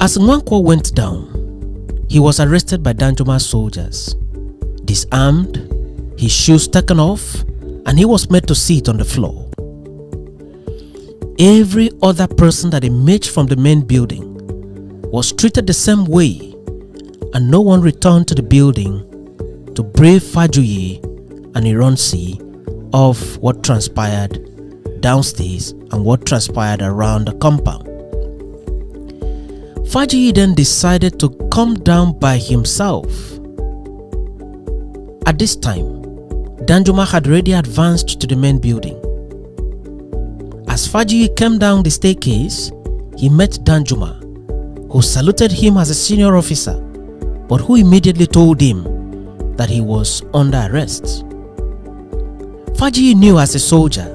As Nwankwo went down, he was arrested by Danjuma's soldiers, disarmed, his shoes taken off, and he was made to sit on the floor. Every other person that emerged from the main building was treated the same way, and no one returned to the building to brief Aguiyi and Ironsi of what transpired downstairs and what transpired around the compound. Aguiyi then decided to come down by himself. At this time, Danjuma had already advanced to the main building. As Aguiyi came down the staircase, he met Danjuma, who saluted him as a senior officer, but who immediately told him that he was under arrest. Aguiyi knew as a soldier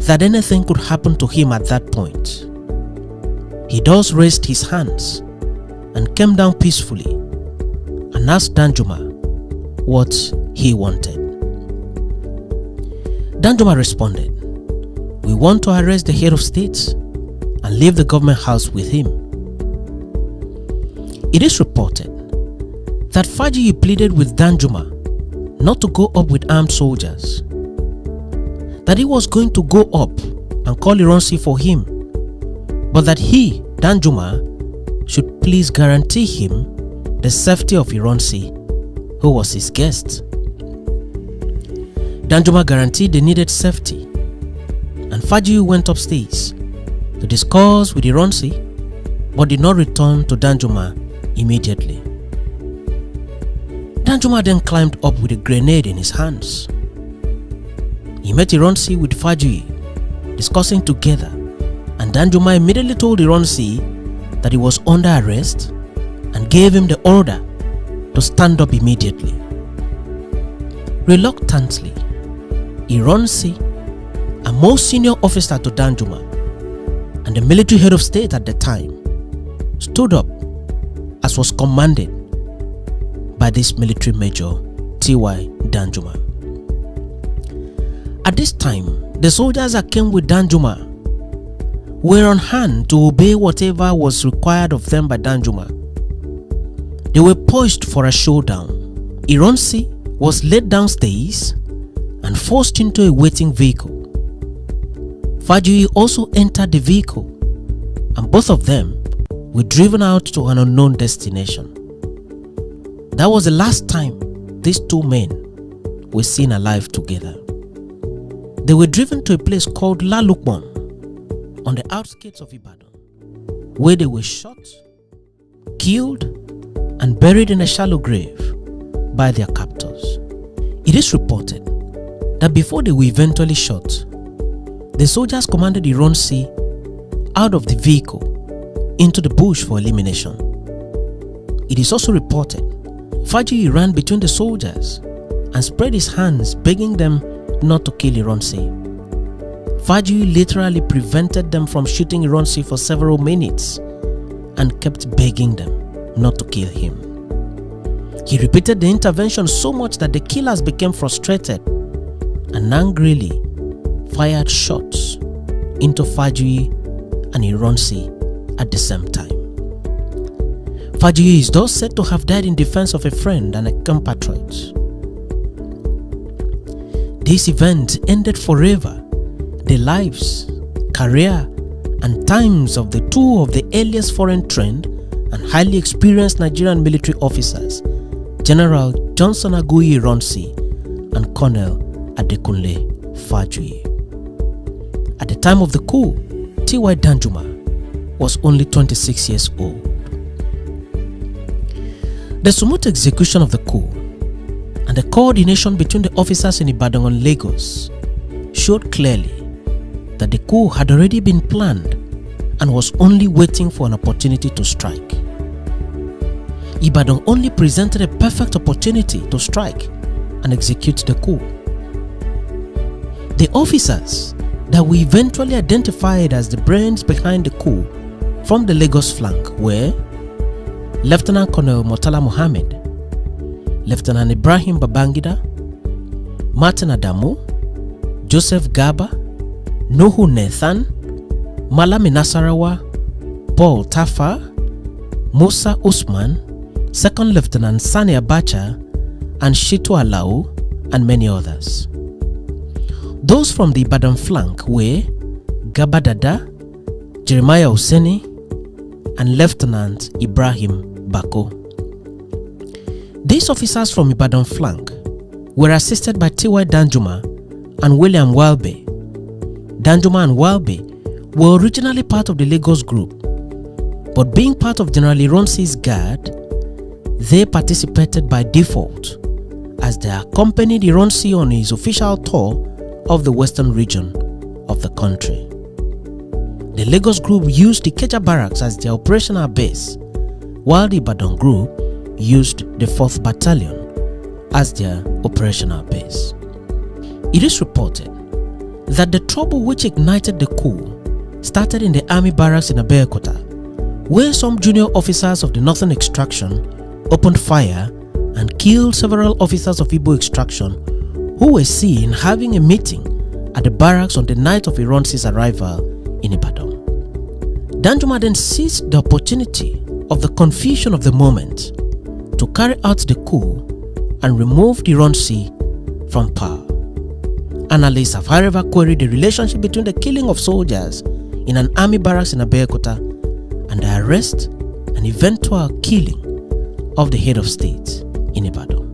that anything could happen to him at that point. He thus raised his hands and came down peacefully and asked Danjuma what he wanted. Danjuma responded, "We want to arrest the head of state and leave the government house with him." It is reported that Aguiyi pleaded with Danjuma not to go up with armed soldiers, that he was going to go up and call Ironsi for him, but that he, Danjuma, should please guarantee him the safety of Ironsi, who was his guest. Danjuma guaranteed the needed safety, and Aguiyi went upstairs to discuss with Ironsi, but did not return to Danjuma immediately. Danjuma then climbed up with a grenade in his hands. He met Ironsi with Aguiyi, discussing together, and Danjuma immediately told Ironsi that he was under arrest and gave him the order to stand up immediately. Reluctantly, Ironsi, a most senior officer to Danjuma and the military head of state at the time, stood up as was commanded by this military major, T.Y. Danjuma. At this time, the soldiers that came with Danjuma were on hand to obey whatever was required of them by Danjuma. They were poised for a showdown. Ironsi was led downstairs and forced into a waiting vehicle. Aguiyi also entered the vehicle, and both of them were driven out to an unknown destination. That was the last time these two men were seen alive together. They were driven to a place called La Lukman on the outskirts of Ibadan, where they were shot, killed, and buried in a shallow grave by their captors. It is reported that before they were eventually shot, the soldiers commanded Ironsi out of the vehicle into the bush for elimination. It is also reported Aguiyi ran between the soldiers and spread his hands begging them not to kill Ironsi. Aguiyi literally prevented them from shooting Ironsi for several minutes and kept begging them not to kill him. He repeated the intervention so much that the killers became frustrated and angrily fired shots into Aguiyi and Ironsi at the same time. Aguiyi is thus said to have died in defense of a friend and a compatriot. This event ended forever the lives, career, and times of the two of the earliest foreign-trained and highly experienced Nigerian military officers, General Johnson Aguiyi Ironsi and Colonel Adekunle Aguiyi. At the time of the coup, T.Y. Danjuma was only 26 years old. The smooth execution of the coup and the coordination between the officers in Ibadan and Lagos showed clearly that the coup had already been planned and was only waiting for an opportunity to strike. Ibadan only presented a perfect opportunity to strike and execute the coup. The officers that were eventually identified as the brains behind the coup from the Lagos flank were Lieutenant Colonel Murtala Mohammed, Lieutenant Ibrahim Babangida, Martin Adamu, Joseph Gaba, Nuhu Nathan, Malami Nasarawa, Paul Tafa, Musa Usman, 2nd Lieutenant Sani Abacha, and Shitu Alau, and many others. Those from the Ibadan flank were Gaba Dada, Jeremiah Hussaini, and Lieutenant Ibrahim Bako. These officers from Ibadan flank were assisted by T.Y. Danjuma and William Welby. Danjuma and Welby were originally part of the Lagos group, but being part of General Ironsi's guard, they participated by default as they accompanied Ironsi on his official tour of the western region of the country. The Lagos group used the Ikeja barracks as their operational base, while the Ibadan group used the 4th Battalion as their operational base. It is reported that the trouble which ignited the coup started in the army barracks in Abeokuta, where some junior officers of the northern extraction opened fire and killed several officers of Igbo extraction who were seen having a meeting at the barracks on the night of Ironsi's arrival in Ibadan. Danjuma then seized the opportunity of the confusion of the moment to carry out the coup and remove Ironsi from power. Analysts have however queried the relationship between the killing of soldiers in an army barracks in Abeokuta and the arrest and eventual killing of the head of state in Ibadan.